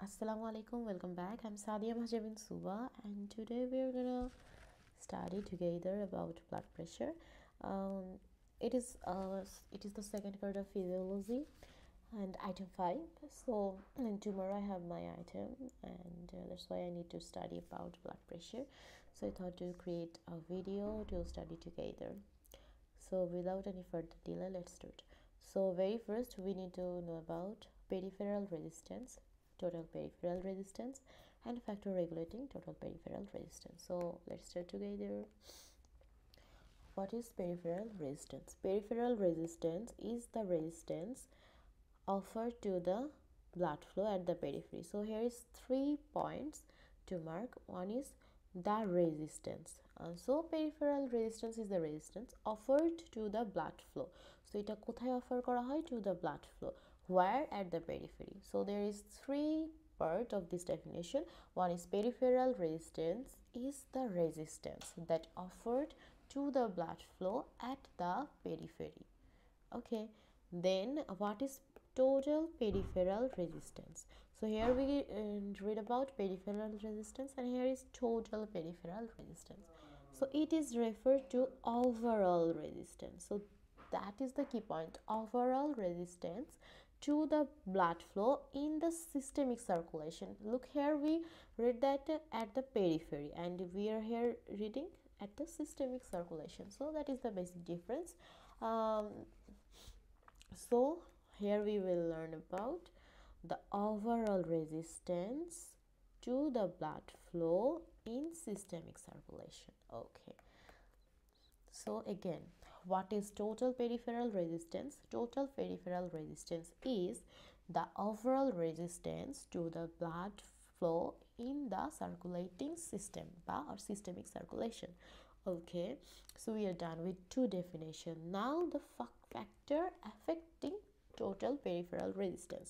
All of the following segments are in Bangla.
Assalamu alaikum, welcome back. I'm Sadia Mahjabin Suba, and today we're gonna study together about blood pressure. Um, it is the second part of physiology and item 5. So and tomorrow I have my item, and that's why I need to study about blood pressure. So I thought to create a video to study together. So without any further delay, let's start. So very first we need to know about peripheral resistance, total peripheral resistance, and factor regulating total peripheral resistance. So let's start together. What is peripheral resistance? Peripheral resistance is the resistance offered to the blood flow at the periphery. So here is 3 points to mark. One is the resistance. So peripheral resistance is the resistance offered to the blood flow. So এটা কোথায় অফার করা হয়? To the blood flow. Where? At the periphery. So there is 3 part of this definition. One is peripheral resistance is the resistance that offered to the blood flow at the periphery. Okay, then what is total peripheral resistance? So here we read about peripheral resistance, and here is total peripheral resistance. So it is referred to overall resistance. So that is the key point, overall resistance to the blood flow in the systemic circulation. Look here, we read that at the periphery, and we are here reading at the systemic circulation. So that is the basic difference. So here we will learn about the overall resistance to the blood flow in systemic circulation. Okay, so again, what is total peripheral resistance? Total peripheral resistance is the overall resistance to the blood flow in the circulating system or systemic circulation. Okay, so we are done with 2 definitions. Now the factor affecting total peripheral resistance.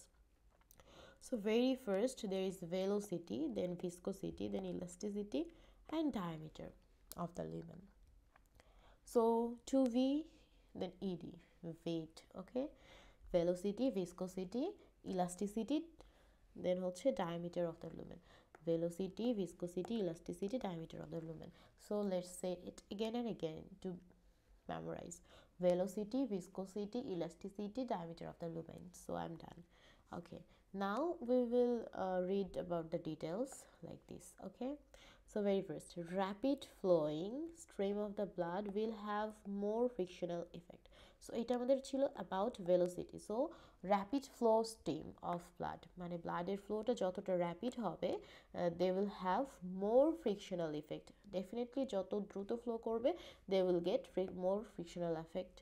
So very first there is velocity, then viscosity, then elasticity, and diameter of the lumen. So 2V, then ED, weight. Okay, velocity, viscosity, elasticity, then হচ্ছে diameter of the lumen. Velocity, viscosity, elasticity, diameter of the lumen. So let's say it again and again to memorize. Velocity, viscosity, elasticity, diameter of the lumen. So I'm done. Okay, now we will read about the details like this. Okay, so very first, rapid flowing stream of the blood will have more frictional effect. So এটা আমাদের ছিল about velocity. So rapid flow stream of blood মানে ব্লাডের ফ্লোটা যতটা র্যাপিড হবে they will have more frictional effect. Definitely যত দ্রুত ফ্লো করবে they will get more frictional effect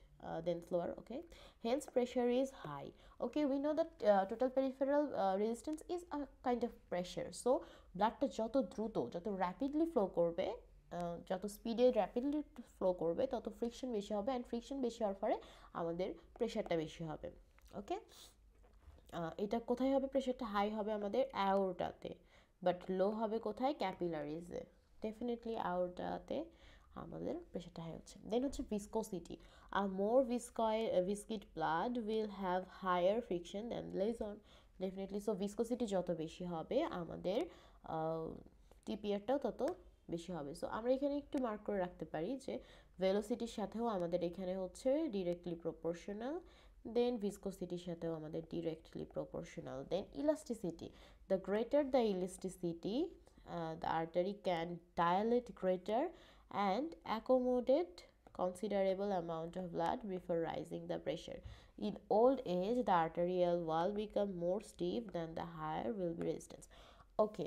than slower. Okay, hence pressure is high. Okay, we know that total peripheral resistance is a kind of pressure. So ব্লাডটা যত দ্রুত যত র্যাপিডলি ফ্লো করবে যত স্পিডে র্যাপিডলি ফ্লো করবে তত ফ্রিকশন বেশি হবে, অ্যান্ড ফ্রিকশন বেশি হওয়ার ফলে আমাদের প্রেশারটা বেশি হবে। ওকে, এটা কোথায় হবে? প্রেশারটা হাই হবে আমাদের অ্যাওর্টাতে, বাট লো হবে কোথায়? ক্যাপিলারিজে। ডেফিনেটলি অ্যাওর্টাতে আমাদের প্রেশারটা হাই হচ্ছে। দেন হচ্ছে ভিসকোসিটি, আর more viscid blood will have higher friction than lesson. Definitely, so viscosity যত বেশি হবে আমাদের টিপিআরটাও তত বেশি হবে। সো আমরা এখানে একটু মার্ক করে রাখতে পারি যে ভেলোসিটির সাথেও আমাদের এখানে হচ্ছে ডিরেক্টলি প্রপোর্শনাল, দেন ভিসকোসিটির সাথেও আমাদের directly proportional. Then elasticity, the greater the elasticity the artery can dilate greater and accommodate considerable amount of blood before raising the pressure. In old age, the arterial wall become more stiff, than the higher will be resistance. Okay,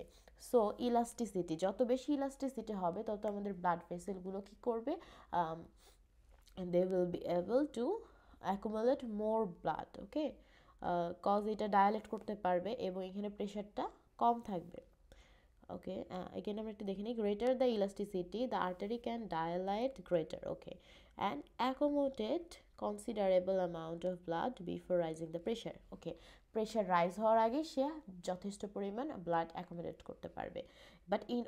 so elasticity, যত বেশি ইলাস্টিসিটি হবে তত আমাদের ব্লাড ভেসেলগুলো কী করবে? they will be able to accumulate more blood. Okay, cause এটা ডায়ালেট করতে পারবে এবং এখানে প্রেশারটা কম থাকবে। ওকে, এখানে আমরা একটু দেখে নিই। Greater the elasticity, the artery can dilate greater. Okay, and accommodate considerable amount of blood before raising the pressure. Okay, pressure rise হওয়ার আগে সে যথেষ্ট পরিমাণ ব্লাড অ্যাকোমোডেট করতে পারবে। বাট ইন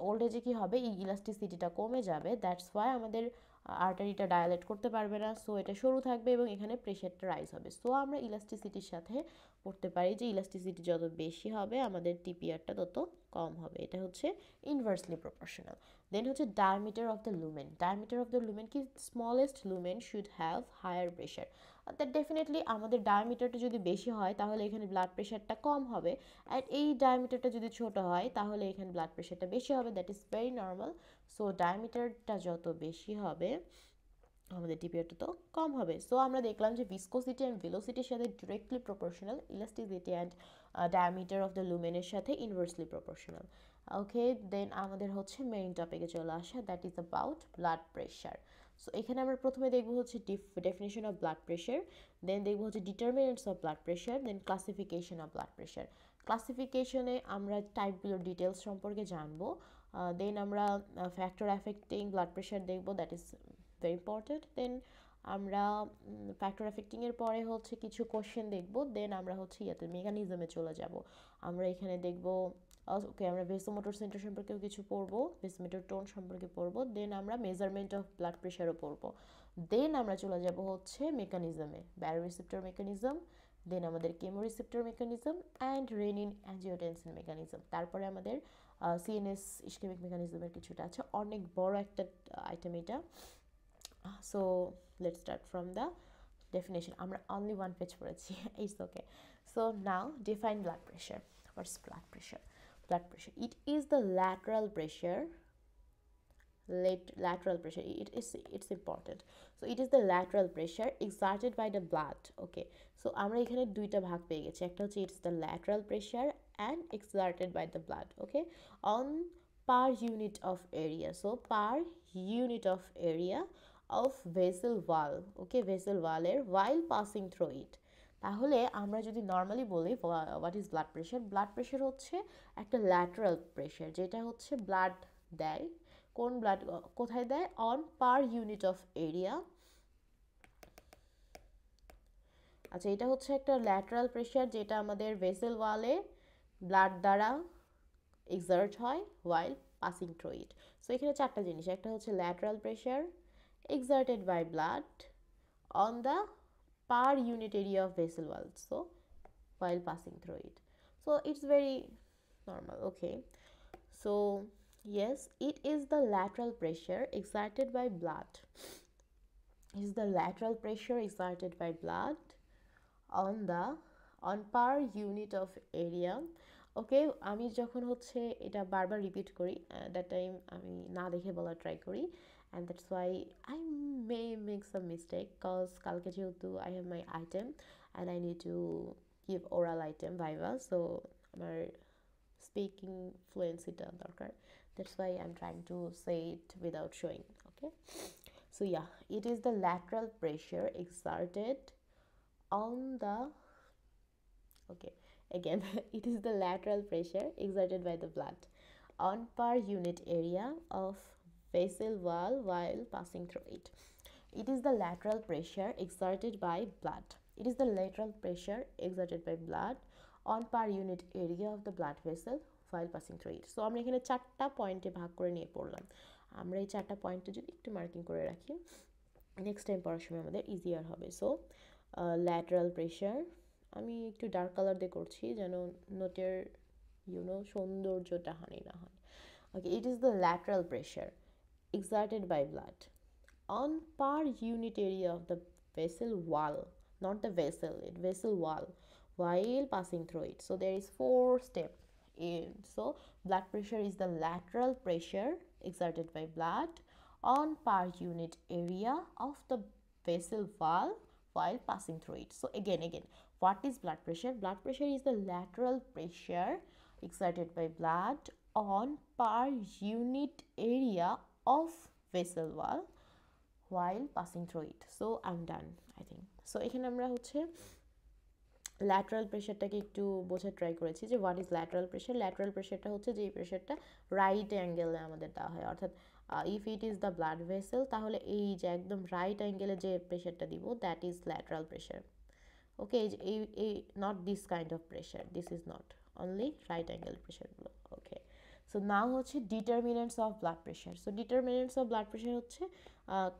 ওল্ড এজে কী হবে? এই ইলাস্টিসিটিটা কমে যাবে। দ্যাটস ওয়াই আমাদের আর্টারিটা ডায়ালেট করতে পারবে না, সো এটা সরু থাকবে এবং এখানে প্রেশারটা রাইজ হবে। সো আমরা ইলাস্টিসিটির সাথে পড়তে পারি যে ইলাস্টিসিটি যত বেশি হবে আমাদের টিপিআরটা তত কম হবে। এটা হচ্ছে ইনভার্সলি প্রপোর্শনাল। দেন হচ্ছে diameter of the lumen. Diameter of the lumen কি, smallest lumen should have higher pressure. That definitely আমাদের ডায়ামিটারটা যদি বেশি হয় তাহলে এখানে ব্লাড প্রেশারটা কম হবে, অ্যান্ড এই ডায়ামিটারটা যদি ছোট হয় তাহলে এখানে ব্লাড প্রেশারটা বেশি হবে। That is very normal. So ডায়ামিটারটা যত বেশি হবে আমাদের টিপিআরটা তো কম হবে। সো আমরা দেখলাম যে ভিসকোসিটি অ্যান্ড ভেলোসিটির সাথে directly proportional, elasticity and diameter of the লুমেনের সাথে ইনভার্সলি প্রপোর্শনাল। ওকে, দেন আমাদের হচ্ছে মেইন টপিকে চলে আসা, that is about blood pressure. So এখানে আমরা প্রথমে দেখবো হচ্ছে definition of blood pressure, then দেখবো হচ্ছে determinants of blood pressure, then classification of blood pressure. ক্লাসিফিকেশনে আমরা টাইপগুলোর ডিটেলস সম্পর্কে জানবো, দেন আমরা ফ্যাক্টর অ্যাফেক্টিং ব্লাড প্রেশার দেখবো, that is very important. Then আমরা ফ্যাক্টর অ্যাফেক্টিংয়ের পরে হচ্ছে কিছু কোশ্চেন দেখবো, দেন আমরা হচ্ছে মেকানিজমে চলে যাব। আমরা এখানে দেখবো ওকে, আমরা ভেসোমোটর সেন্টার সম্পর্কেও কিছু পড়বো, ভেসোমোটর টোন সম্পর্কে পড়বো, দেন আমরা মেজারমেন্ট অফ ব্লাড প্রেশারও পড়বো। দেন আমরা চলে যাব হচ্ছে মেকানিজমে, ব্যারোরিসেপ্টর মেকানিজম, দেন আমাদের chemoreceptor mechanism and renin angiotensin mechanism. তারপরে আমাদের সিএনএস ইসকেমিক মেকানিজমের কিছুটা আছে, অনেক বড় একটা আইটেম এটা। So let's start from the definition. আমরা only one page পড়েছি, it's okay. So now define blood pressure. What's blood pressure? Blood pressure, it is the lateral pressure, lateral pressure, it's important. So it is the lateral pressure exerted by the blood. Okay, so আমরা এখানে দুইটা ভাগ পেয়ে গেছি, একটা হচ্ছে it's the lateral pressure and exerted by the blood, okay, on per unit of area. So per unit of area of vessel wall, okay, vessel wall এর while passing through it. তাহলে আমরা যদি নর্মালি বলি what is blood pressure, blood pressure হচ্ছে একটা ল্যাটারাল প্রেশার, যেটা হচ্ছে ব্লাড দেয়, কোন ব্লাড কোথায় দেয়, on per unit of area. আচ্ছা, এটা হচ্ছে একটা ল্যাটারাল প্রেশার যেটা আমাদের ভেসেল ওয়ালে ব্লাড দ্বারা এক্সার্ট হয় while passing through it. So এখানে চারটা জিনিস, একটা হচ্ছে lateral pressure exerted by blood on the per unit area of vessel wall, so while passing through it. So it's very normal, okay. So yes, it is the lateral pressure exerted by blood, is the lateral pressure exerted by blood on per unit of area. ওকে, আমি যখন হচ্ছে এটা বারবার রিপিট করি, দ্যাট টাইম আমি না দেখে বলা ট্রাই করি, and that's why I may make some mistake, cause কালকে যেহেতু I have my item and I need to give oral item viva, so আমার স্পিকিং ফ্লুয়েন্সিটা দরকার, that's why I am trying to say it without showing, okay. So yeah, it is the lateral pressure exerted on the, okay, again it is the lateral pressure exerted by the blood on per unit area of vessel wall while passing through it. It is the lateral pressure exerted by blood, it is the lateral pressure exerted by blood on per unit area of the blood vessel while passing through it. So আমরা এখানে চারটা পয়েন্টে ভাগ করে নিয়ে পড়লাম, আমরা এই চারটা পয়েন্টে যদি একটু মার্কিং করে রাখি নেক্সট টাইম পড়ার সময় আমাদের ইজিয়ার হবে। সো ল্যাটারাল প্রেশার, আমি একটু ডার্ক কালার দিয়ে করছি যেন নোটের সৌন্দর্যটা হানি না হয়। Okay, it is the lateral pressure exerted by blood on per unit area of the vessel wall, not the vessel, it vessel wall while passing through it. So there is 4 step in. So blood pressure is the lateral pressure exerted by blood on per unit area of the vessel wall while passing through it. So again, what is blood pressure? Blood pressure is the lateral pressure exerted by blood on per unit area of vessel wall while passing through it. So I'm done, I think. So এখানে আমরা হচ্ছে ল্যাটারাল প্রেশারটাকে একটু বোঝার ট্রাই করেছি যে what is lateral pressure. Lateral প্রেশারটা হচ্ছে যে প্রেশারটা রাইট অ্যাঙ্গেলে আমাদের দেওয়া হয়, অর্থাৎ if it is the blood vessel তাহলে এই যে একদম রাইট অ্যাঙ্গেলে যে প্রেশারটা দিব that is lateral pressure, okay. এই not this kind of pressure, this is not only right angle প্রেশারগুলো, ওকে। সো নাও হচ্ছে determinants of blood pressure. So determinants of blood pressure হচ্ছে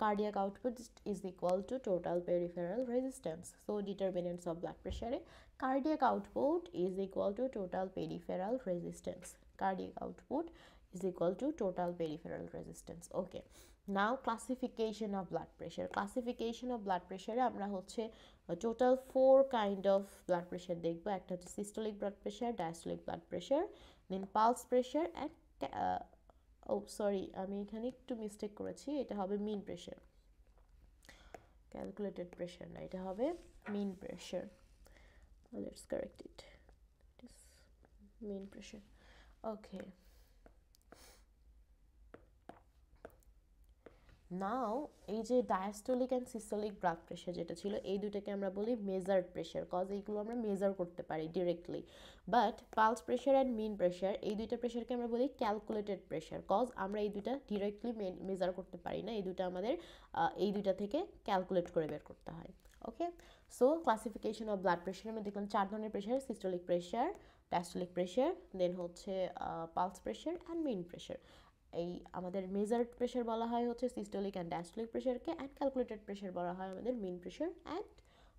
cardiac output is equal to total peripheral resistance. So determinants of blood প্রেশারে cardiac output is equal to total peripheral resistance. Cardiac output is equal to total peripheral resistance. Okay, now classification of blood pressure. Classification of blood pressure আমরা হচ্ছে total 4 kind of blood pressure দেখবো। একটা হচ্ছে systolic blood pressure, diastolic blood pressure, then pulse pressure and sorry আমি এখানে একটু মিস্টেক করেছি, এটা হবে mean pressure, calculated pressure না, এটা হবে mean pressure. Let's correct it. It is mean pressure. Okay, নাও এই যে diastolic and systolic blood pressure যেটা ছিল, এই দুটাকে আমরা বলি মেজার্ড প্রেশার, কজ এইগুলো আমরা মেজার করতে পারি directly. But pulse pressure and mean pressure, এই দুইটা প্রেশারকে আমরা বলি ক্যালকুলেটেড প্রেশার, কজ আমরা এই দুইটা ডিরেক্টলি মেজার করতে পারি না, এই দুইটা আমাদের এই দুইটা থেকে ক্যালকুলেট করে বের করতে হয়। Okay, so classification of blood pressure আমরা দেখলাম 4 ধরনের প্রেশার, systolic pressure, diastolic pressure, then হচ্ছে pulse pressure and mean pressure. এই আমাদের মেজার্ড প্রেশার বলা হয় হচ্ছে সিস্টোলিক অ্যান্ড ডায়াস্টোলিক প্রেশারকে, অ্যান্ড ক্যালকুলেটেড প্রেশার বলা হয় আমাদের মিন প্রেশার অ্যান্ড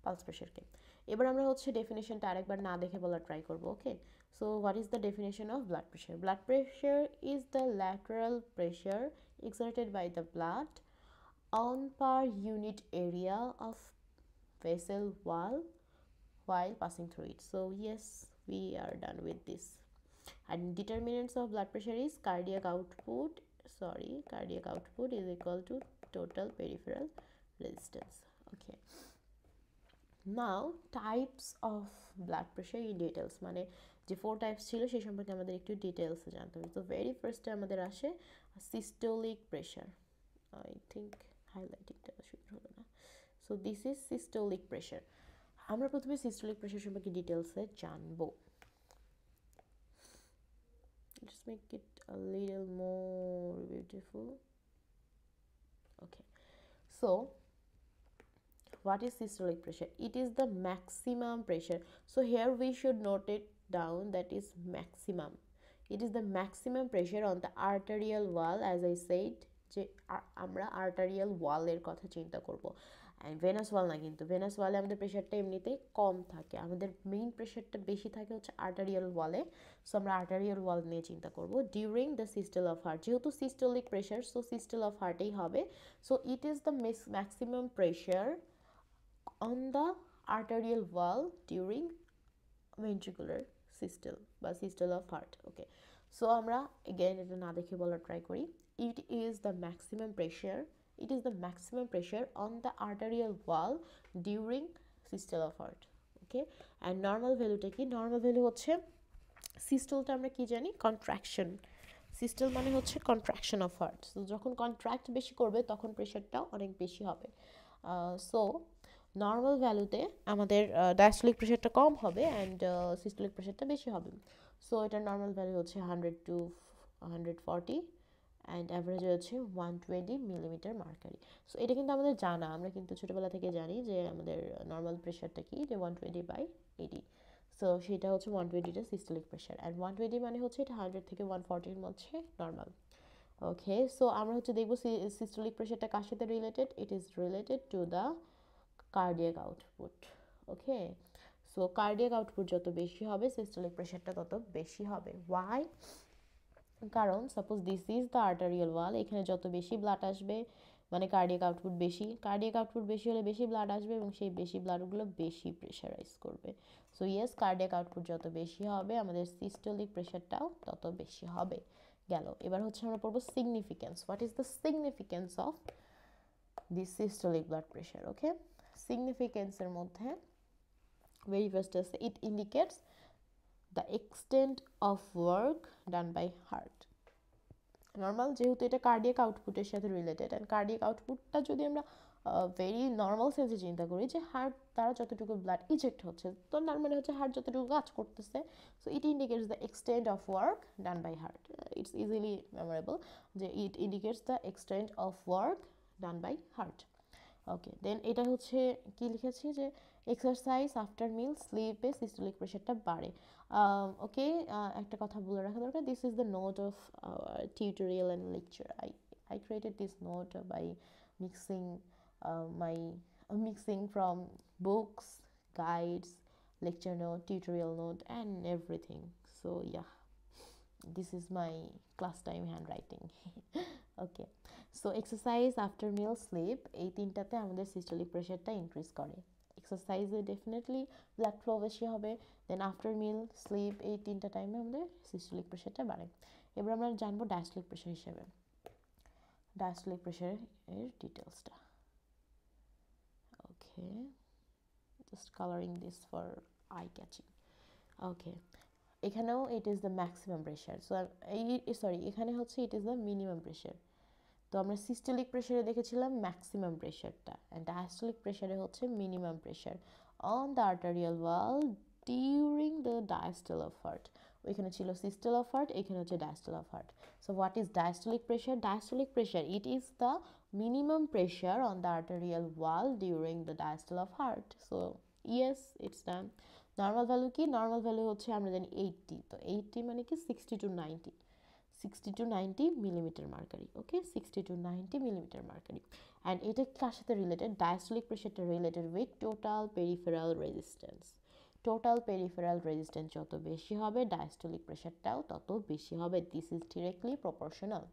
পালস প্রেশারকে। এবার আমরা হচ্ছে ডেফিনেশনটা আরেকবার না দেখে বলা ট্রাই করবো। Okay, so what is the definition of blood pressure? Blood pressure is the lateral pressure exerted by the blood on per unit area of vessel wall while passing through it. So yes, we are done with this. And determinants of blood pressure is cardiac output is equal to total peripheral resistance. Okay, now types of blood pressure in details, মানে যে 4 টাইপস ছিল সেই সম্পর্কে আমাদের একটু ডিটেলসে জানতে হবে। তো ভেরি ফার্স্টে আমাদের আসে সিস্টোলিক প্রেশার, আই থিঙ্ক হাইলাইটিংটা সুন্দর হলো না। So this is systolic pressure. আমরা প্রথমে সিস্টোলিক প্রেশার সম্পর্কে ডিটেলসে জানবো। Just make it a little more beautiful. Okay, so what is systolic pressure? It is the maximum pressure. So here we should note it down, that is maximum. It is the maximum pressure on the arterial wall, as I said যে আমরা আর্টারিয়াল ওয়ালের কথা চিন্তা করব, অ্যান্ড ভেনাস ওয়াল না, কিন্তু ভেনাস ওয়ালে আমাদের প্রেশারটা এমনিতেই কম থাকে, আমাদের মেইন প্রেশারটা বেশি থাকে হচ্ছে আর্টারিয়াল ওয়ালে। সো আমরা আর্টারিয়াল ওয়াল নিয়ে চিন্তা করব ডিউরিং দ্য সিস্টেল অফ হার্ট, যেহেতু সিস্টোলিক প্রেশার সো সিস্টেল অফ হার্টেই হবে। So it is the maximum pressure on the arterial wall during ventricular systole বা সিস্টেল অফ হার্ট। ওকে, সো আমরা এগেইন এটা না দেখে বলার ট্রাই করি। It is the maximum pressure on the arterial wall during systole of heart. Okay, and normal ভ্যালুটা কি? নর্মাল ভ্যালু হচ্ছে সিস্টোলটা আমরা কি জানি, কন্ট্রাকশন। সিস্টোল মানে হচ্ছে কন্ট্রাকশন অফ হার্ট। সো যখন কন্ট্রাক্ট বেশি করবে তখন প্রেশারটাও অনেক বেশি হবে। সো নর্মাল ভ্যালুতে আমাদের ডায়াস্টোলিক প্রেশারটা কম হবে অ্যান্ড সিস্টোলিক প্রেশারটা বেশি হবে। সো এটার নর্মাল ভ্যালু হচ্ছে 100 to 140 অ্যান্ড অ্যাভারেজ হচ্ছে 120 মিলিমিটার মার্কারি। সো এটা কিন্তু আমাদের জানা, আমরা কিন্তু ছোটোবেলা থেকে জানি যে আমাদের নর্মাল প্রেশারটা কি, যে 120/80। সো সেটা হচ্ছে 120টা সিস্টোলিক প্রেশার, অ্যান্ড 120 মানে হচ্ছে এটা 100 থেকে 140-এর মধ্যে নর্মাল। ওকে, সো আমরা হচ্ছে দেখবো সিস্টোলিক প্রেশারটা কার সাথে related? It is related to the cardiac output. Okay, so cardiac output যত বেশি হবে সিস্টোলিক প্রেশারটা তত বেশি হবে। ওয়াই? কারণ suppose this is the arterial wall, এখানে যত বেশি ব্লাড আসবে মানে কার্ডিয়াক আউটপুট বেশি, কার্ডিয়াক আউটপুট বেশি হলে বেশি ব্লাড আসবে এবং সেই বেশি ব্লাডগুলো বেশি প্রেশারাইজ করবে। সো ইয়েস, কার্ডিয়াক আউটপুট যত বেশি হবে আমাদের সিস্টোলিক প্রেশারটাও তত বেশি হবে। গেল, এবার হচ্ছে আমরা পড়বো সিগনিফিকেন্স। What is the significance of this systolic blood pressure? Okay, সিগনিফিকেন্সের মধ্যে ভেরি ফার্স্ট আছে it indicates the extent of work done by heart. Normal যেহেতু এটা কার্ডিয়াক আউটপুটের সাথে রিলেটেড, অ্যান্ড কার্ডিয়াক আউটপুটটা যদি আমরা ভেরি নর্মাল সেন্সে চিন্তা করি যে হার্ট দ্বারা যতটুকু ব্লাড ইজেক্ট হচ্ছে, তো তার মানে হচ্ছে হার্ট যতটুকু কাজ করতেছে। So it indicates the extent of work done by heart. It's easily memorable যে it indicates the extent of work done by heart. Okay, then এটা হচ্ছে কি লিখেছি যে এক্সারসাইজ আফটার মিল স্লিপে সিস্টোলিক প্রেশারটা বাড়ে। ওকে, একটা কথা বলে রাখা দরকার, this is the note of tutorial and lecture. I created this note by mixing my mixing from books, guides, lecture note, tutorial note, and everything. So yeah, this is my class time handwriting. Okay, so exercise after meal sleep এই তিনটাতে আমাদের সিস্টোলিক প্রেশারটা ইনক্রিজ করে। এক্সারসাইজে ডেফিনেটলি ব্লাড ফ্লো বেশি হবে, দেন আফটার মিল স্লিপ এই তিনটা টাইমে আমাদের সিস্টোলিক প্রেশারটা বাড়ে। এবার আমরা জানবো ডায়াস্টোলিক প্রেশার হিসেবে। ডায়াস্টোলিক প্রেশারের ডিটেলসটা, okay, just colouring this for eye catching. Okay, এখানেও it is the maximum pressure, so sorry এখানে হচ্ছে it is the minimum pressure. তো আমরা সিস্টোলিক প্রেশারে দেখেছিলাম ম্যাক্সিমাম প্রেশারটা, অ্যান্ড ডায়াস্টোলিক প্রেশারে হচ্ছে minimum pressure on the arterial wall during the diastole of heart. ওইখানে ছিল সিস্টল অফ হার্ট, এখানে হচ্ছে diastole of heart. So what is diastolic pressure? Diastolic pressure, it is the minimum pressure on the arterial wall during the diastole of heart. So yes, it's done. Normal value কি? নর্মাল ভ্যালু হচ্ছে আমরা জানি 80, তো 80 মানে কি 60 to 90, 60 to 90 millimeter mercury. Okay, 60 to 90 millimeter mercury. And এটা কার সাথে রিলেটেড? ডায়াস্টোলিক প্রেশারটা related with total peripheral resistance. Total peripheral resistance যত বেশি হবে ডায়াস্টোলিক প্রেশারটাও তত বেশি হবে। This is directly proportional.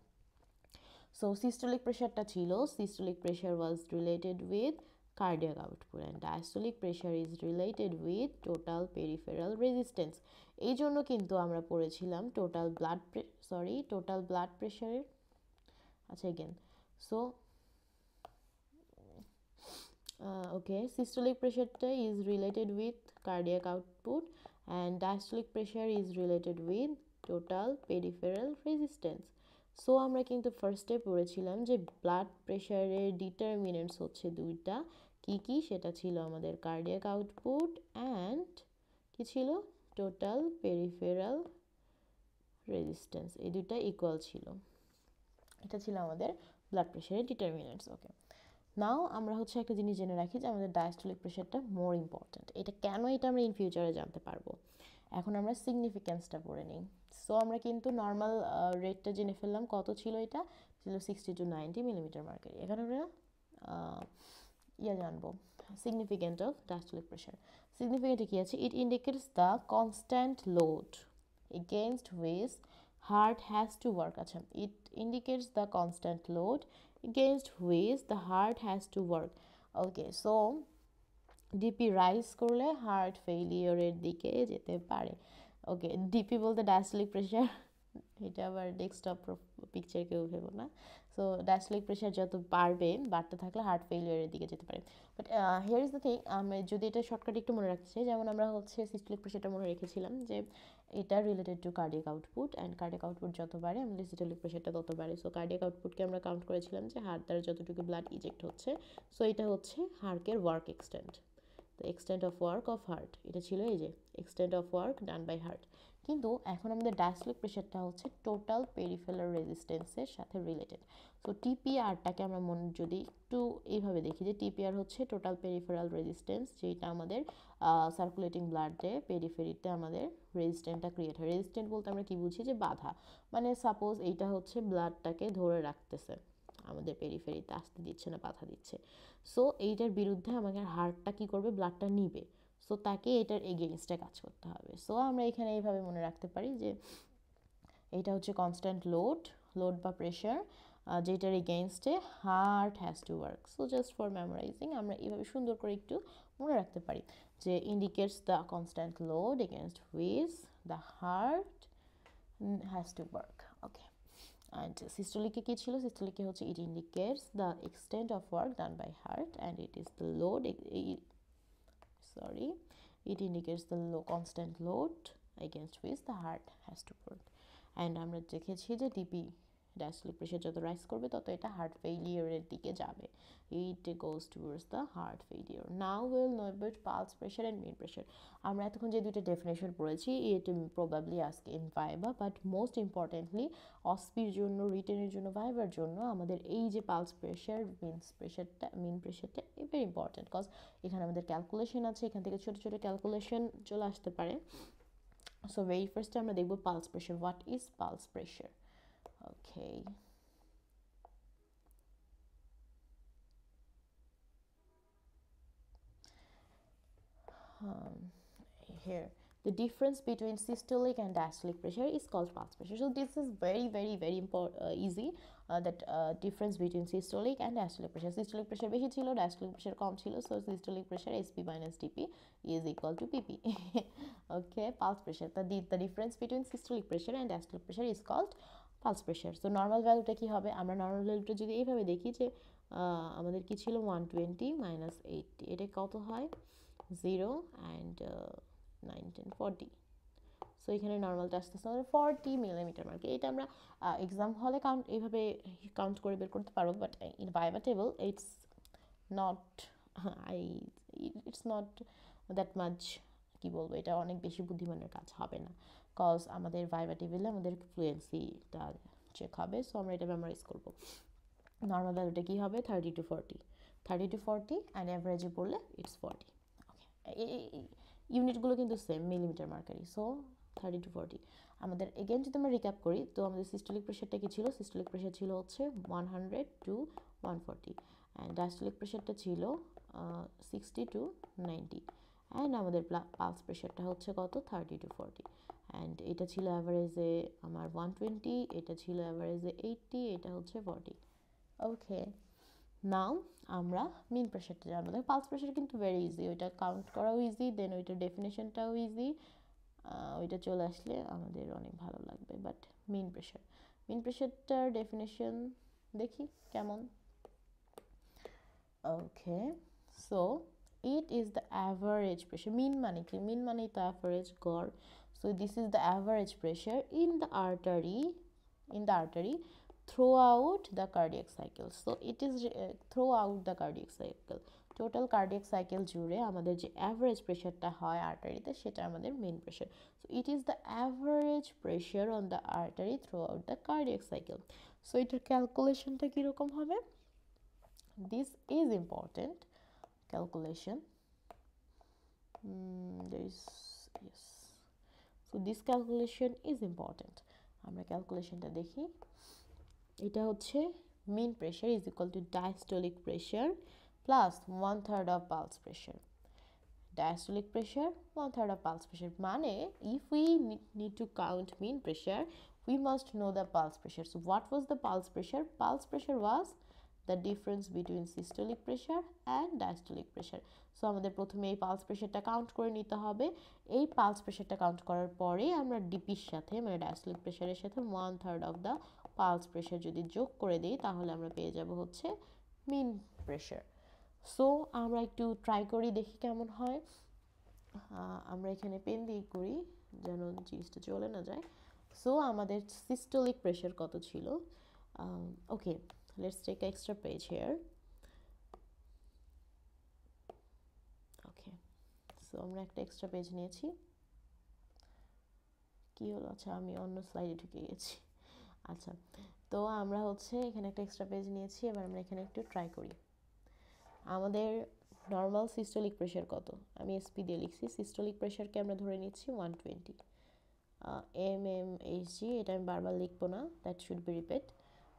So systolic প্রেশারটা ছিল, systolic pressure was related with cardiac output and diastolic pressure is related with total peripheral resistance. এই জন্য কিন্তু আমরা পড়েছিলাম টোটাল ব্লাড প্রেশারের, আচ্ছা again, so okay, systolic pressure is related with cardiac output and diastolic pressure is related with total peripheral resistance. So আমরা কিন্তু ফার্স্টে পড়েছিলাম যে ব্লাড প্রেশারের ডিটারমিনেন্টস হচ্ছে দুইটা, কি কি? সেটা ছিল আমাদের কার্ডিয়াক আউটপুট অ্যান্ড কি ছিল? Total peripheral resistance. এই দুইটা ইকুয়াল ছিল, এটা ছিল আমাদের ব্লাড প্রেশারের ডিটারমিনেন্টস। ওকে, নাও আমরা হচ্ছে একটা জিনিস জেনে রাখি যে আমাদের ডায়াস্টোলিক প্রেশারটা মোর ইম্পর্ট্যান্ট। এটা কেন? এটা আমরা ইন ফিউচারে জানতে পারবো। এখন আমরা সিগনিফিক্যান্সটা পড়ে নিই। সো আমরা কিন্তু নর্মাল রেটটা জেনে ফেললাম, কত ছিল? এটা ছিল 60 to 90 millimeter mercury। এখানে আমরা জানবো সিগনিফিক্যান্ট অফ ডায়াস্টোলিক প্রেশার। সিগনিফিক্যান্টে কি আছে? It indicates the constant load against which heart has to work. আচ্ছা, it indicates the constant load against which the heart has to work. Okay, so DP rise করলে হার্ট ফেইলিওরের দিকে যেতে পারে। ওকে, ডিপি বলতে ডায়াস্টোলিক প্রেশার, এটা আবার ডেস্কটপ পিকচার কেউ ভেবো না। সো ডায়াস্টোলিক প্রেশার যত বাড়তে থাকলে হার্ট ফেইলিওরের দিকে যেতে পারে। But here is the thing, আমি যদি এটা শর্টকাট একটু মনে রাখতে চাই, যেমন আমরা হচ্ছে সিস্টোলিক প্রেশারটা মনে রেখেছিলাম যে এটা related to cardiac output, and cardiac output যত বাড়ে আমাদের সিস্টোলিক প্রেশারটা তত বাড়ে। সো কার্ডিয়াক আউটপুটকে আমরা কাউন্ট করেছিলাম যে হার্ট দ্বারা যতটুকু ব্লাড ইজেক্ট হচ্ছে, সো এটা হচ্ছে হার্টের work extent, the extent of work of heart. এটা ছিল এই যে extent of work done by heart. কিন্তু এখন আমাদের ডায়াস্টোলিক প্রেশারটা হচ্ছে টোটাল পেরিফেরাল রেজিস্ট্যান্সের সাথে রিলেটেড। সো টিপিআরটাকে আমরা যদি একটু এইভাবে দেখি যে টিপিআর হচ্ছে টোটাল পেরিফেরাল রেজিস্ট্যান্স, যেটা আমাদের সার্কুলেটিং ব্লাডে পেরিফেরিতে আমাদের রেজিস্ট্যান্টটা ক্রিয়েট হয়। রেজিস্ট্যান্ট বলতে আমরা কি বুঝি? যে বাধা, মানে সাপোজ এইটা হচ্ছে ব্লাডটাকে ধরে রাখতেছে, আমাদের পেরিফেরিতে আসতে দিচ্ছে না, বাধা দিচ্ছে। সো এইটার বিরুদ্ধে আমাদের হার্টটা কী করবে? ব্লাডটা নিবে। সো তাকে এটার এগেইনস্টে কাজ করতে হবে। সো আমরা এখানে এইভাবে মনে রাখতে পারি যে এটা হচ্ছে কনস্ট্যান্ট লোড বা প্রেশার, যেটার এগেইনস্টে heart has to work. So just for memorising আমরা এইভাবে সুন্দর করে একটু মনে রাখতে পারি যে indicates the constant load against which the heart has to work. Okay, and systolic কি ছিল? systolic হচ্ছে it indicates the extent of work done by heart and it is the load, it indicates the constant load against which the heart has to work. And আমরা দেখেছি যে ডিপি ডায়াস্টোলিক প্রেশার যত রাইজ করবে তত এটা হার্ট ফেইলিয়ারের দিকে যাবে, it goes towards the heart failure. Now we'll know about pulse pressure and mean pressure. আমরা এতক্ষণ যে দুইটা ডেফিনেশন পড়েছি it probably ask in viva, but most importantly অসপির জন্য, রিটেনের জন্য, ভাইবার জন্য আমাদের এই যে পালস প্রেশার, মিন প্রেশারটা ভেরি ইম্পর্টেন্ট, কজ এখানে আমাদের ক্যালকুলেশন আছে, এখান থেকে ছোটো ছোটো ক্যালকুলেশন চলে আসতে পারে। সো ভেরি ফার্স্টে আমরা দেখবো pulse pressure. What is pulse pressure? Okay, here the difference between systolic and diastolic pressure is called pulse pressure. So this is very easy, that difference between systolic and diastolic pressure. Systolic pressure বেশি ছিল, diastolic pressure কম ছিল, so systolic pressure SP minus DP is equal to PP. Okay, pulse pressure, the difference between systolic pressure and diastolic pressure is called pulse pressure. So normal ভ্যালুটা কি হবে? আমরা নর্মাল ভ্যালুটা যদি এইভাবে দেখি যে আমাদের কি ছিল 120 minus 80, এটা কত হয় 0 and 9 10 40, সো এখানে নর্মালটা আসতেছে আমাদের 40 মিলিমিটার মার্কে। এটা আমরা এক্সাম হলে কাউন্ট এইভাবে কাউন্ট করে বের করতে পারবো, but in viva table it's not that much, কি বলবো, এটা অনেক বেশি বুদ্ধিমানের কাজ হবে না, কজ আমাদের ভাইভা টেবলে আমাদের ফ্লুয়েন্সিটা চেক হবে, সো আমরা এটা মেমোরাইজ করবো। নর্মাল ভ্যালুটা কী হবে 30 to 40 অ্যান্ড অ্যাভারেজে পড়লে ইটস 40। ইউনিটগুলো কিন্তু same, millimetre mercury, so 30 to 40। আমাদের এগেন যদি আমরা রিক্যাপ করি, তো আমাদের সিস্টোলিক প্রেশারটা কি ছিল? সিস্টোলিক প্রেশার ছিল হচ্ছে 100 to 140, অ্যান্ড ডায়াস্টোলিক প্রেশারটা ছিল 60 to 90, অ্যান্ড আমাদের পালস প্রেশারটা হচ্ছে কত 30 to 40, অ্যান্ড এটা ছিল অ্যাভারেজে আমার 120, এটা ছিল অ্যাভারেজে 80, এটা হচ্ছে 40। ওকে, নাও আমরা মিন প্রেশারটা জানবো। দেখো পালস প্রেশার কিন্তু ভেরি ইজি, ওইটা কাউন্ট করাও ইজি, দেন ওইটার ডেফিনেশনটাও ইজি, ওইটা চলে আসলে আমাদের অনেক ভালো লাগবে। বাট মিন প্রেশারটার ডেফিনেশন দেখি কেমন। Okay, so it is the average pressure. Mean মানে কি? মিন মানেই তো অ্যাভারেজ, গড়। So this is the average pressure in the artery throughout the cardiac cycle. So it is throughout the cardiac cycle, total cardiac cycle জুড়ে আমাদের যে অ্যাভারেজ প্রেশারটা হয় আর্টারিতে, সেটা আমাদের mean pressure. So it is the average pressure on the artery throughout the cardiac cycle. So এটার ক্যালকুলেশনটা কীরকম হবে? This is important calculation, so this calculation is important. আমরা ক্যালকুলেশনটা দেখি। এটা হচ্ছে mean pressure is equal to diastolic pressure plus 1/3 of pulse pressure. Diastolic pressure 1/3 of pulse pressure, মানে if we need to count mean pressure, we must know the pulse pressure. So what was the pulse pressure? Pulse pressure was the difference between systolic pressure and diastolic pressure. So আমাদের প্রথমে এই পালস প্রেশারটা কাউন্ট করে নিতে হবে। এই পালস প্রেশারটা কাউন্ট করার পরে আমরা ডিপির সাথে, মানে ডায়াস্টোলিক প্রেশারের সাথে 1/3 অফ দ্য পালস প্রেশার যদি যোগ করে দিই, তাহলে আমরা পেয়ে যাব হচ্ছে মিন প্রেশার। সো আমরা একটু ট্রাই করি, দেখি কেমন হয়। আমরা এখানে পেন দিয়ে করি যেন জিনিসটা চলে না যায়। সো আমাদের সিস্টোলিক প্রেশার কত ছিল? ওকে, let's take an extra page here. Okay, so আমরা একটা এক্সট্রা পেজ নিয়েছি। কি হলো? আচ্ছা, আমি অন্য স্লাইডে ঢুকে গেছি। আচ্ছা, তো আমরা হচ্ছে এখানে একটা এক্সট্রা পেজ নিয়েছি। এবার আমরা এখানে একটু ট্রাই করি। আমাদের নর্মাল সিস্টোলিক প্রেশার কত? আমি এসপি দিয়ে লিখছি। সিস্টোলিক প্রেশারকে আমরা ধরে নিচ্ছি 120 mmHg, এটা আমি বারবার লিখবো না, that should be repeat.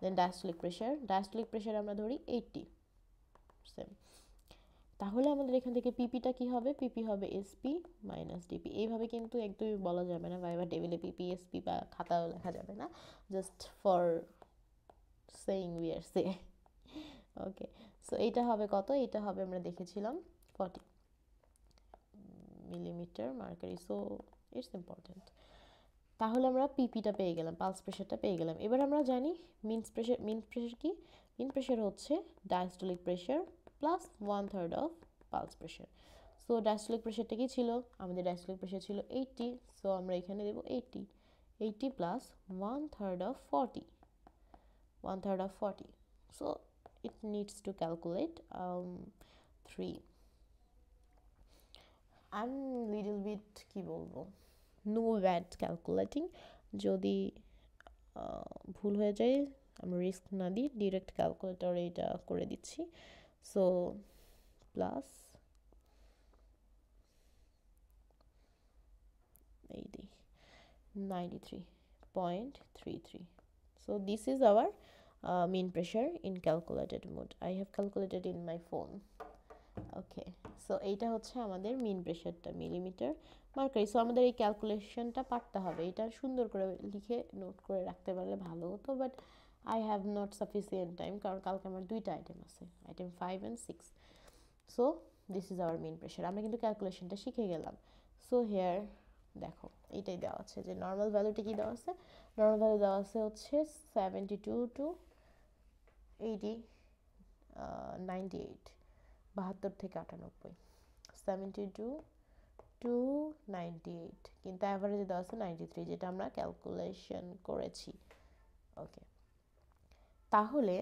Then diastolic pressure আমরা ধরি 80, সেম। তাহলে আমাদের এখান থেকে পিপিটা কি হবে? পিপি হবে এসপি মাইনাস ডিপি। এইভাবে কিন্তু একদমই বলা যাবে না, ভাইবা টেবিলে পিপি এসপি বা খাতাও লেখা যাবে না, just for saying we are say. Okay, so এইটা হবে কত? এটা হবে, আমরা দেখেছিলাম 40 millimetre mercury. So it's important. তাহলে আমরা পিপিটা পেয়ে গেলাম, পালস প্রেশারটা পেয়ে গেলাম। এবার আমরা জানি মিন প্রেশার কি? মিন প্রেশার হচ্ছে diastolic pressure plus 1/3 of pulse pressure. So diastolic প্রেশারটা কি ছিল? আমাদের ডায়াস্টোলিক প্রেশার ছিল 80, সো আমরা এখানে দেবো 80 plus 1/3 of 40, 1/3 of 40. So it needs to calculate 3. I'm little bit কি বলবো no bad calculating. যদি ভুল হয়ে যায় আমরা রিস্ক না দিই, ডিরেক্ট ক্যালকুলেটরে এটা করে দিচ্ছি। So plus 93.33. So this is our mean pressure in calculated mode. I have calculated in my phone. Okay, so এইটা হচ্ছে আমাদের মিন প্রেশারটা মিলিমিটার মার্কারি। সো আমাদের এই ক্যালকুলেশনটা পারতে হবে, এটা সুন্দর করে লিখে নোট করে রাখতে পারলে ভালো হতো, but I have not sufficient time, কারণ কালকে আমার 2টা আইটেম আছে, item 5 and 6। So this is our mean pressure. আমরা কিন্তু ক্যালকুলেশনটা শিখে গেলাম। সো হেয়ার দেখো এইটাই দেওয়া আছে যে নর্মাল ভ্যালুটা কি দেওয়া আছে, নর্মাল ভ্যালু দেওয়া আছে হচ্ছে 72 to 98, 72 থেকে 98, 72 to 98, কিন্তু অ্যাভারেজে দেওয়া আছে 93, যেটা আমরা ক্যালকুলেশন করেছি। ওকে, তাহলে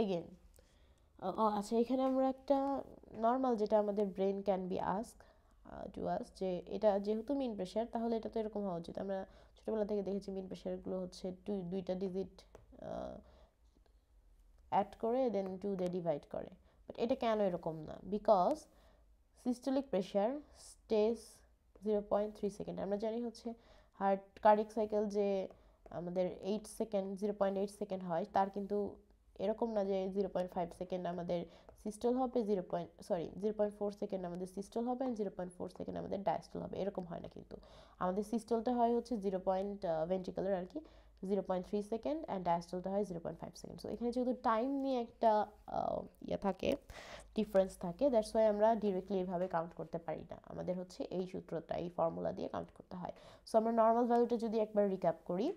এগেন আচ্ছা, এখানে আমরা একটা নর্মাল যেটা আমাদের brain can be ask to us, যে এটা যেহেতু মিন প্রেশার তাহলে এটা তো এরকম হওয়া উচিত। আমরা ছোটোবেলা থেকে দেখেছি মিন প্রেশারগুলো হচ্ছে 2টা ডিজিট অ্যাড করে দেন 2 দিয়ে ডিভাইড করে, বাট এটা কেন এরকম না? Because systolic pressure stage 0.3 second. আমরা জানি হচ্ছে হার্ট কার্ডিয়াক সাইকেল যে আমাদের 8 সেকেন্ড 0.8 সেকেন্ড হয়, তার কিন্তু এরকম না যে 0.5 সেকেন্ড আমাদের সিস্টল হবে, 0.4 সেকেন্ড আমাদের সিস্টল হবে, 0.4 সেকেন্ড আমাদের ডায়াস্টল হবে, এরকম হয় না। কিন্তু আমাদের সিস্টলটা হয় হচ্ছে 0.ভেন্ট্রিকুলার আর কি 0.3 সেকেন্ড, অ্যান্ড ডায়াস্টলটা হয় 0.5 সেকেন্ড। সো এখানে যেহেতু টাইম নিয়ে একটা ইয়ে থাকে, ডিফারেন্স থাকে, দ্যাটস ওয়াই আমরা ডিরেক্টলি এইভাবে কাউন্ট করতে পারি না, আমাদের হচ্ছে এই সূত্রটা, এই ফর্মুলা দিয়ে কাউন্ট করতে হয়। সো আমরা নর্মাল ভ্যালুটা যদি একবার রিক্যাপ করি,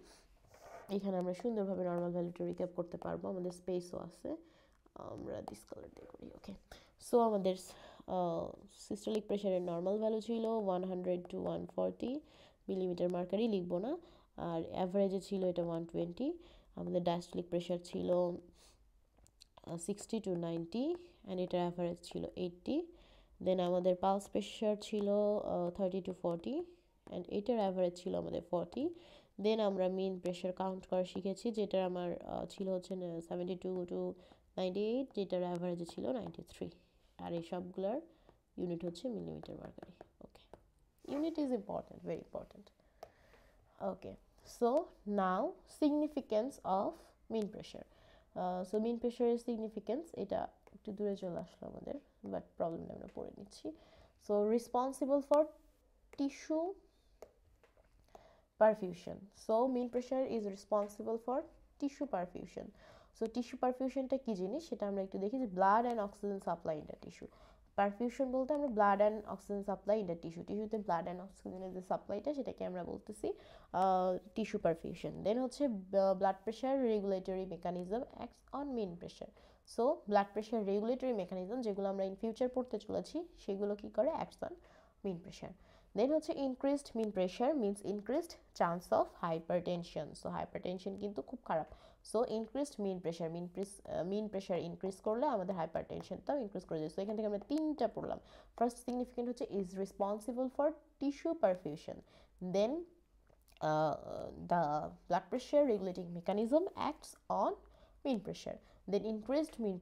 এখানে আমরা সুন্দরভাবে নর্মাল ভ্যালুটা রিক্যাপ করতে পারবো, আমাদের স্পেসও আছে, আমরা দিস কালার দিয়ে করি। ওকে, সো আমাদের সিস্টোলিক প্রেশারের নর্মাল ভ্যালু ছিল 100 to 140 মিলিমিটার মার্কারি, লিখবো না, আর অ্যাভারেজে ছিল এটা 120। আমাদের ডায়াস্টোলিক প্রেশার ছিল 60 to 90, অ্যান্ড এটার অ্যাভারেজ ছিল 80। দেন আমাদের পালস প্রেশার ছিল 30 to 40, অ্যান্ড এটার অ্যাভারেজ ছিল আমাদের 40। দেন আমরা মিন প্রেশার কাউন্ট করা শিখেছি, যেটা আমার ছিল হচ্ছে 72 to 98, যেটার অ্যাভারেজে ছিল 93, আর এই সবগুলোর ইউনিট হচ্ছে millimetre mercury. Okay, unit is important, very important. Okay, so now significance of mean pressure. So mean প্রেশারের সিগনিফিকেন্স, এটা একটু দূরে চলে আসলো আমাদের, বাট প্রবলেম নেই, আমরা পড়ে নিচ্ছি। So responsible for tissue perfusion. So mean pressure is responsible for tissue perfusion. So tissue perfusion টা কি জিনিস সেটা আমরা একটু দেখি, যে blood and oxygen supply in the tissue. Perfusion বলতে আমরা blood and oxygen supply in the tissue, টিস্যুতে blood and oxygen এর যে সাপ্লাইটা সেটাকে আমরা বলতেছি tissue perfusion. Then হচ্ছে blood pressure regulatory mechanism acts on mean pressure. So blood pressure regulatory mechanism যেগুলো আমরা in future পড়তে চলেছি সেগুলো কি করে, acts on mean pressure. Then হচ্ছে increased mean pressure means increased chance of hypertension. So hypertension কিন্তু খুব খারাপ। So increased mean pressure increase করলে আমাদের hypertensionটাও increase করে যায়। So এখান থেকে আমরা 3টা পড়লাম। First significant হচ্ছে is responsible for tissue perfusion. Then the blood pressure regulating mechanism acts on mean pressure. Then increased mean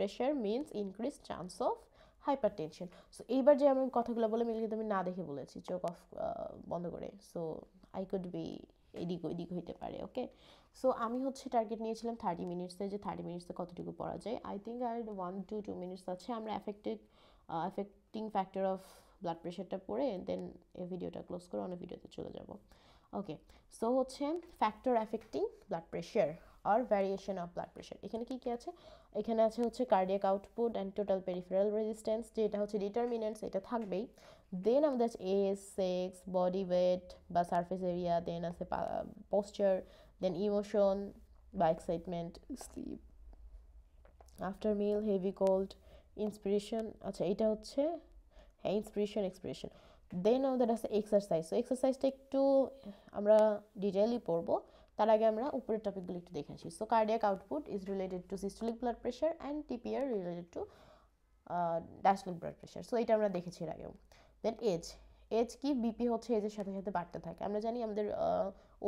pressure means increased chance of hypertension. So এইবার যে আমি কথাগুলো বলে কিন্তু আমি না দেখে বলেছি, চোখ অফ বন্ধ করে। সো আই কুড বি এদিক ওইদিক হইতে পারে। ওকে, সো আমি হচ্ছে টার্গেট নিয়েছিলাম 30 মিনিটসে, যে 30 মিনিটসে কতটুকু পড়া যায়। আই থিঙ্ক আর 1 to 2 মিনিটস আছে, আমরা অ্যাফেক্টিং ফ্যাক্টর অফ ব্লাড প্রেশারটা পড়ে দেন এই ভিডিওটা ক্লোজ করে অন্য ভিডিওতে চলে যাব। ওকে, সো হচ্ছে factor affecting blood pressure or variation of blood pressure. এখানে কি কি আছে, এখানে আছে হচ্ছে cardiac output and total peripheral resistance, যেটা হচ্ছে ডিটারমিনেন্টস, এটা থাকবেই। দেন আমাদের আছে এজ, সেক্স, বডি ওয়েট বা সারফেস এরিয়া, দেন আছে পোস্চার, দেন ইমোশন বা excitement, sleep, after meal, heavy cold, inspiration. আচ্ছা, এটা হচ্ছে হ্যাঁ ইন্সপিরেশন এক্সপিরেশন। দেন আমাদের আছে এক্সারসাইজ। সো এক্সারসাইজটা একটু আমরা ডিটেইলি পড়বো, তার আগে আমরা উপরের টপিকগুলো একটু দেখে আসি। So cardiac output is related to systolic blood pressure and TPR related to diastolic blood pressure. So এটা আমরা দেখেছি এর আগেও। দেন এজ, এজ কি, বিপি হচ্ছে এজের সাথে সাথে বাড়তে থাকে। আমরা জানি আমাদের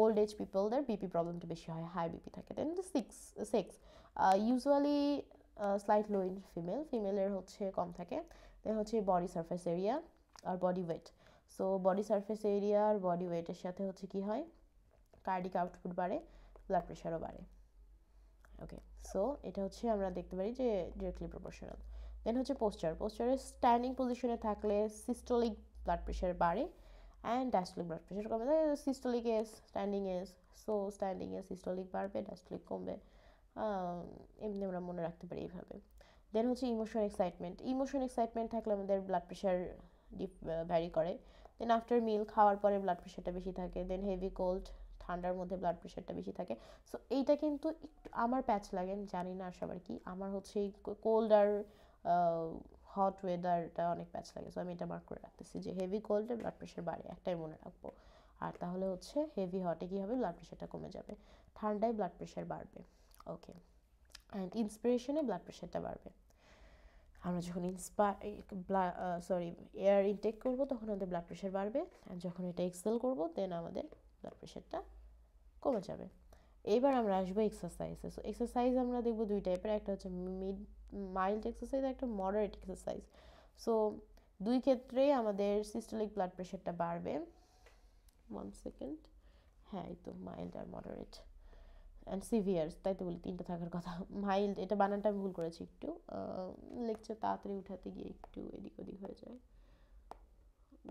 ওল্ড এজ পিপলদের বিপি প্রবলেমটা বেশি হয়, হাই বিপি থাকে। Then sex, usually slight low in female, ফিমেলের হচ্ছে কম থাকে। দেন হচ্ছে বডি সারফেস এরিয়া আর body weight. So body surface area আর বডি ওয়েটের সাথে হচ্ছে কি হয়, কার্ডিক আউটপুট বাড়ে, ব্লাড প্রেশারও বাড়ে। ওকে, সো এটা হচ্ছে আমরা দেখতে পারি যে ডিরেক্টলি প্রপোর্শনাল। দেন হচ্ছে পোস্চার, পোস্চারে স্ট্যান্ডিং পজিশনে থাকলে সিস্টোলিক ব্লাড প্রেশার বাড়ে অ্যান্ড ডায়াস্টোলিক ব্লাড প্রেশার কমে। Systolic age, standing age, so standing age systolic বাড়বে, ডায়াস্টোলিক কমবে। এমনি আমরা মনে রাখতে পারি এইভাবে। দেন হচ্ছে ইমোশন এক্সাইটমেন্ট, ইমোশন এক্সাইটমেন্ট থাকলে আমাদের ব্লাড প্রেশার ভ্যারি করে। দেন আফটার মিল, খাওয়ার পরে ব্লাড প্রেশারটা বেশি থাকে। দেন হেভি কোল্ড, ঠান্ডার মধ্যে ব্লাড প্রেশারটা বেশি থাকে। সো এইটা কিন্তু একটু আমার প্যাচ লাগে, জানি না সবার কি, আমার হচ্ছে এই কোল্ড আর হট ওয়েদারটা অনেক প্যাচ লাগে। সো আমি এটা মার্ক করে রাখতেছি যে হেভি কোল্ডে ব্লাড প্রেশার বাড়ে, একটাই মনে রাখবো। আর তাহলে হচ্ছে হেভি হটে কী হবে, ব্লাড প্রেশারটা কমে যাবে, ঠান্ডায় ব্লাড প্রেশার বাড়বে। ওকে, অ্যান্ড ইন্সপিরেশনে ব্লাড প্রেশারটা বাড়বে। আমরা যখন এয়ার ইনটেক করবো তখন আমাদের ব্লাড প্রেশার বাড়বে, অ্যান্ড যখন এটা এক্সেল করবো দেন আমাদের ব্লাড প্রেশারটা কমে যাবে। এবার আমরা আসবো এক্সারসাইজে। সো এক্সারসাইজ আমরা দেখবো দুই টাইপের, একটা হচ্ছে মাইল্ড এক্সারসাইজ, একটা মডারেট এক্সারসাইজ। সো দুই ক্ষেত্রেই আমাদের সিস্টোলিক ব্লাড প্রেশারটা বাড়বে। 1 সেকেন্ড, হ্যাঁ এই তো মাইল্ড আর মডারেট অ্যান্ড সিভিয়ার, তাই তো বলি তিনটা থাকার কথা। মাইল্ড, এটা বানানটা আমি ভুল করেছি একটু, লেকচার তাড়াতাড়ি উঠাতে গিয়ে একটু এদিক ওদিক হয়ে যায়।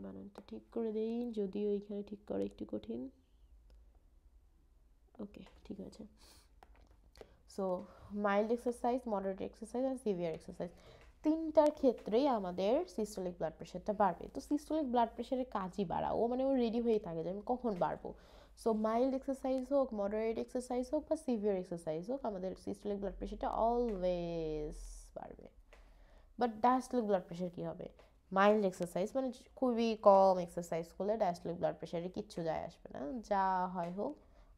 বানানটা ঠিক করে দেই, যদিও এইখানে ঠিক করা একটু কঠিন। ওকে, ঠিক আছে। So mild exercise, moderate exercise আর সিভিয়ার এক্সারসাইজ, তিনটার ক্ষেত্রেই আমাদের সিস্টোলিক ব্লাড প্রেশারটা বাড়বে। তো সিস্টোলিক ব্লাড প্রেশারের কাজই বাড়া, ও মানে ও রেডি হয়ে থাকে যে আমি কখন বাড়বো। সো মাইল্ড এক্সারসাইজ হোক, মডারেট এক্সারসাইজ হোক বা সিভিয়ার এক্সারসাইজ হোক, আমাদের সিস্টোলিক ব্লাড প্রেশারটা অলওয়েজ বাড়বে। বাট ডায়াস্টোলিক ব্লাড প্রেশার কী হবে, মাইল্ড এক্সারসাইজ মানে খুবই কম এক্সারসাইজ করলে ডায়াস্টোলিক ব্লাড প্রেশারে কিচ্ছু যায় আসবে না, যা হয় হোক,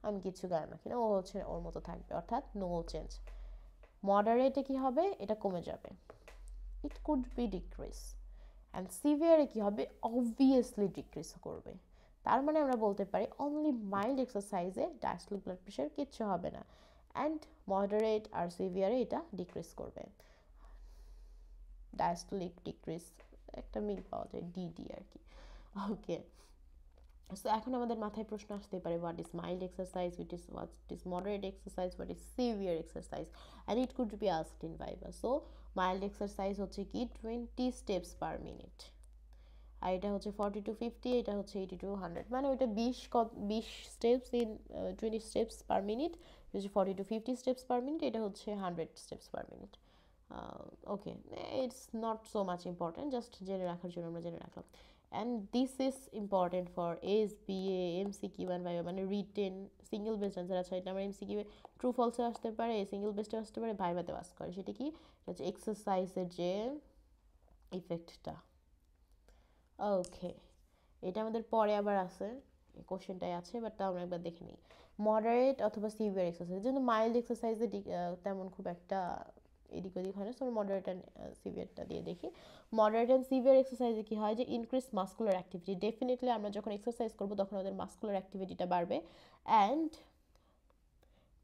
আমি কিছু গায়ে মাখি না, ও হচ্ছে ওর মতো থাকবে, অর্থাৎ নো চেঞ্জ। মডারেটে কি হবে, এটা কমে যাবে, it could be decrease. And সিভিয়ারে কি হবে, অবভিয়াসলি ডিক্রিজ করবে। তার মানে আমরা বলতে পারি অনলি মাইল্ড এক্সারসাইজে ডায়াস্টোলিক ব্লাড প্রেশার কিচ্ছু হবে না, অ্যান্ড মডারেট আর সিভিয়ারে এটা ডিক্রিজ করবে। ডায়াস্টোলিক ডিক্রিজ, একটা মিল পাওয়া যায়, ডিডি আর কি। ওকে, সো এখন আমাদের মাথায় প্রশ্ন আসতে পারে, what is mild exercise, what is moderate exercise, what is severe exercise, and it could B asked in viva. So mild exercise হচ্ছে কি 20 স্টেপস পার মিনিট, আর এটা হচ্ছে 40 to 50, এটা হচ্ছে 80 to 100, মানে ওইটা 20 steps in 20 steps per minute, এটা হচ্ছে 40 to 50 স্টেপস পার মিনিট, এটা হচ্ছে 100 steps per minute. Okay, it's not so much important, just জেনে রাখার জন্য আমরা জেনে রাখলাম। And this is important for SBA, MCQ and viva, মানে রিটেন সিঙ্গেল বেস্ট অ্যান্সার আছে, এটা আমরা এমসিকিউ ট্রু ফলসে আসতে পারে, সিঙ্গেল বেস্টে আসতে পারে, ভাইভাতেও আস্ক করে। সেটা কি, এটা হচ্ছে এক্সারসাইজের যে ইফেক্টটা। ওকে, এটা আমাদের পরে আবার আছে, কোশ্চেনটাই আছে, বাট তাও আমরা একবার দেখে নিই। মডারেট অথবা সিভিয়ার এক্সারসাইজ, যেহেতু মাইল্ড এক্সারসাইজে তেমন খুব একটা এদিক ওদিক হয় না, সো মডারেট অ্যান্ড সিভিয়ারটা দিয়ে দেখি। মডারেট অ্যান্ড সিভিয়ার এক্সারসাইজে কী হয় যে ইনক্রিজ মাস্কুলার অ্যাক্টিভিটি, ডেফিনেটলি আমরা যখন এক্সারসাইজ করবো তখন আমাদের মাস্কুলার অ্যাক্টিভিটিটা বাড়বে, and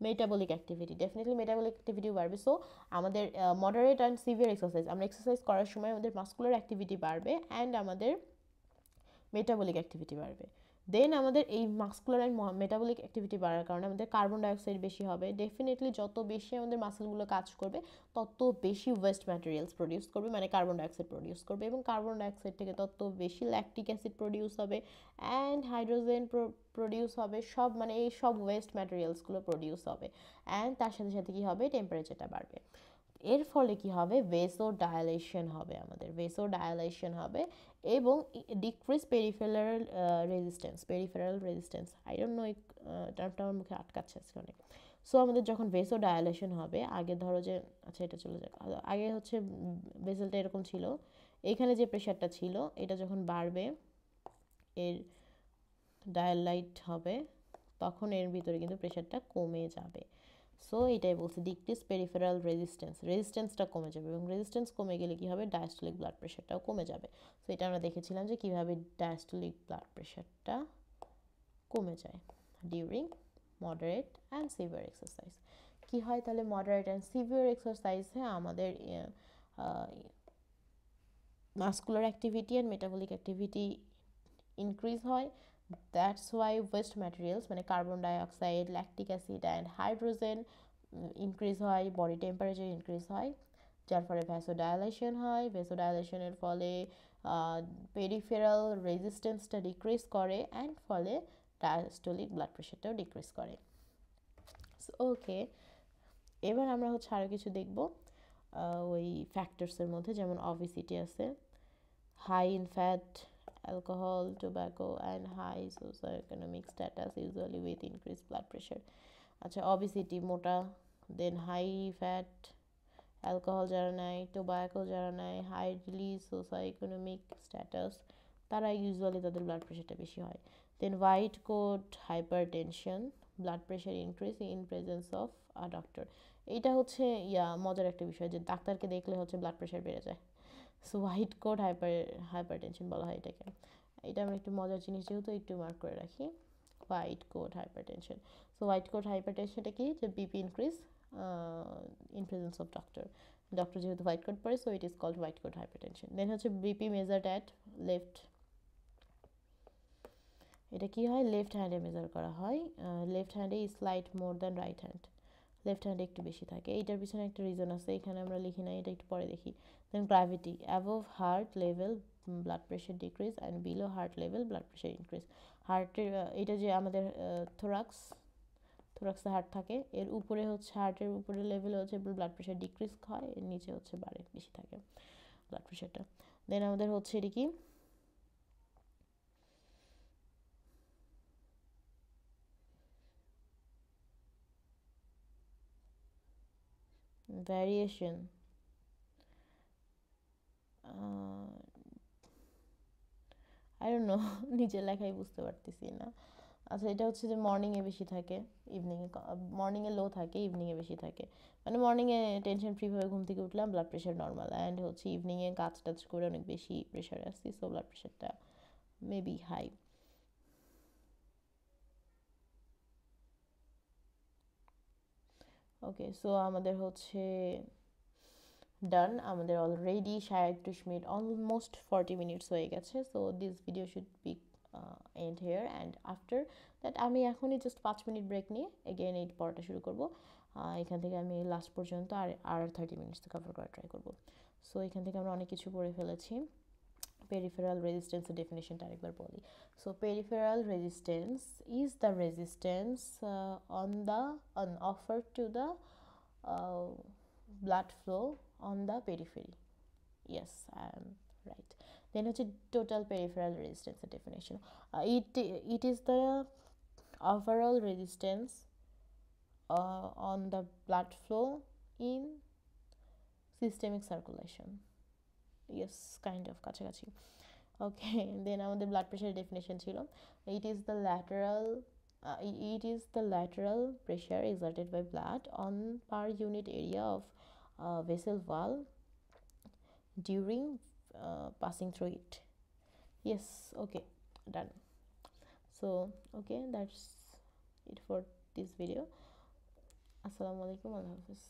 metabolic activity, definitely metabolic অ্যাক্টিভিটিও বাড়বে। সো আমাদের মডারেট অ্যান্ড সিভিয়ার এক্সারসাইজ, আমরা এক্সারসাইজ করার সময় আমাদের মাস্কুলার অ্যাক্টিভিটি বাড়বে অ্যান্ড আমাদের মেটাবলিক অ্যাক্টিভিটি বাড়বে। দেন আমাদের এই মাস্কুলার অ্যান্ড মেটাবলিক অ্যাক্টিভিটি বাড়ার কারণে আমাদের কার্বন ডাইঅক্সাইড বেশি হবে, ডেফিনেটলি যত বেশি আমাদের মাসেলগুলো কাজ করবে তত বেশি ওয়েস্ট ম্যাটেরিয়ালস প্রডিউস করবে, মানে কার্বন ডাইঅক্সাইড প্রডিউস করবে, এবং কার্বন ডাইঅক্সাইড থেকে তত বেশি ল্যাকটিক অ্যাসিড প্রডিউস হবে অ্যান্ড হাইড্রোজেন প্রডিউস হবে, সব মানে এই সব ওয়েস্ট ম্যাটেরিয়ালসগুলো প্রডিউস হবে, অ্যান্ড তার সাথে সাথে কী হবে, টেম্পারেচারটা বাড়বে। এর ফলে কি হবে, ভেসোডাইলেশন হবে, আমাদের ভেসোডাইলেশন হবে, এবং decrease peripheral resistance, I don't know এই টার্মটা আমার মুখে আটকাচ্ছে আজকে অনেক। সো আমাদের যখন ভেসোডাইলেশন হবে, আগে ধরো যে, আচ্ছা এটা চলে যাক, আগে হচ্ছে ভেসেলটা এরকম ছিল, এখানে যে প্রেশারটা ছিল এটা যখন বাড়বে, এর ডায়াল লাইট হবে তখন এর ভিতরে কিন্তু প্রেশারটা কমে যাবে। সো এটাই বলছে ডিক্রিজ পেরিফেরাল রেজিস্ট্যান্সটা কমে যাবে, এবং রেজিস্ট্যান্স কমে গেলে কী হবে, ডায়াস্টলিক ব্লাড প্রেশারটাও কমে যাবে। সো এটা আমরা দেখেছিলাম যে কীভাবে ডায়াস্টলিক ব্লাড প্রেশারটা কমে যায় during moderate and severe exercise. কী হয় তাহলে মডারেট অ্যান্ড সিভিয়ার এক্সারসাইজে আমাদের muscular activity and metabolic activity increase হয়। দ্যাটস ওয়াই ওয়েস্ট ম্যাটেরিয়ালস মানে carbon dioxide, lactic acid and hydrogen increase হয়, বডি টেম্পারেচার ইনক্রিজ হয়, যার ফলে ভ্যাসোডাইলেশন হয়। ভ্যাসোডাইলেশনের ফলে পেরিফেরাল রেজিস্ট্যান্সটা ডিক্রিজ করে অ্যান্ড ফলে ডায়াস্টোলিক ব্লাড প্রেশারটাও ডিক্রিজ করে। ওকে, এবার আমরা হচ্ছে আরও কিছু দেখব ওই ফ্যাক্টরসের মধ্যে, যেমন অবেসিটি আছে, high in fat, alcohol, tobacco and high socioeconomic status usually with increased blood pressure. আচ্ছা, obesity মোটা, দেন হাই ফ্যাট, অ্যালকোহল যারা নেয়, টোবাকো যারা নেয়, হাইলি সোসাইকোনমিক স্ট্যাটাস, তারা ইউজুয়ালি তাদের ব্লাড প্রেশারটা বেশি হয়। Then white coat hypertension, blood pressure increase in presence of a doctor. এইটা হচ্ছে মজার একটা বিষয় যে ডাক্তারকে দেখলে হচ্ছে ব্লাড প্রেশার বেড়ে যায়। সো হোয়াইট কোট হাইপারটেনশন বলা হয় এটাকে। এটা আমরা একটু মজার জিনিস যেহেতু একটু মার্ক করে রাখি, white coat hypertension. So white coat হাইপারটেনশনটা কি, যে BP increase in presence of doctor যেহেতু হোয়াইট কোট পরে, so it is called white coat hypertension. Then হচ্ছে বিপি মেজার্ড অ্যাট লেফট, এটা কি হয়, লেফট হ্যান্ডে মেজার করা হয়। লেফট হ্যান্ডে is slight more than right hand, left হ্যান্ডে একটু বেশি থাকে। এইটার পিছনে একটা রিজন আছে, এখানে আমরা লিখি না, এটা একটু পরে দেখি। Then gravity, above heart level blood pressure decrease and below heart level blood pressure increase. হার্টের এটা যে আমাদের থোরাক্সে হার্ট থাকে, এর উপরে হচ্ছে হার্টের উপরে লেভেলে হচ্ছে ব্লাড প্রেশার ডিক্রিজ হয়, এর নিচে হচ্ছে বাড়ে, বেশি থাকে ব্লাড প্রেশারটা। দেন আমাদের হচ্ছে এটি কি, ভ্যারিয়েশন, আই ডোন্ট নো, নিজের লেখাই বুঝতে পারতেছি না। আচ্ছা, এটা হচ্ছে যে মর্নিংয়ে বেশি থাকে, ইভিনিংয়ে মর্নিংয়ে লো থাকে, ইভিনিংয়ে বেশি থাকে। মানে মর্নিংয়ে টেনশন ফ্রিভাবে ঘুম থেকে উঠলাম, ব্লাড প্রেশার নর্মাল, অ্যান্ড হচ্ছে ইভিনিংয়ে কাজ টাজ করে অনেক বেশি প্রেশারে আসছি, সো ব্লাড প্রেশারটা মেবি হাই। ওকে, সো আমাদের হচ্ছে ডান, আমাদের অলরেডি 37 মিনিট, অলমোস্ট 40 মিনিটস হয়ে গেছে। So this video should be end here, and after that আমি এখনই জাস্ট 5 মিনিট ব্রেক নিয়ে এগেন এই পড়াটা শুরু করব। এখান থেকে আমি লাস্ট পর্যন্ত আর 30 মিনিটস কভার করার ট্রাই করব। সো এখান থেকে আমরা অনেক কিছু পড়ে ফেলেছি। পেরিফেরাল রেজিস্ট্যান্সের ডেফিনেশনটা আরেকবার বলি। So peripheral resistance is the resistance on offer to the blood flow on the periphery. Yes, I am right. Then হচ্ছে total peripheral resistance definition. It is the overall resistance on the blood flow in systemic circulation. Yes, kind of কাছাকাছি। Okay, then আমাদের blood pressure definition ছিল, it is the lateral pressure exerted by blood on per unit area of vessel wall during passing through it. Yes, okay, done. So okay, that's it for this video. Assalamu alaikum, Allah hafiz.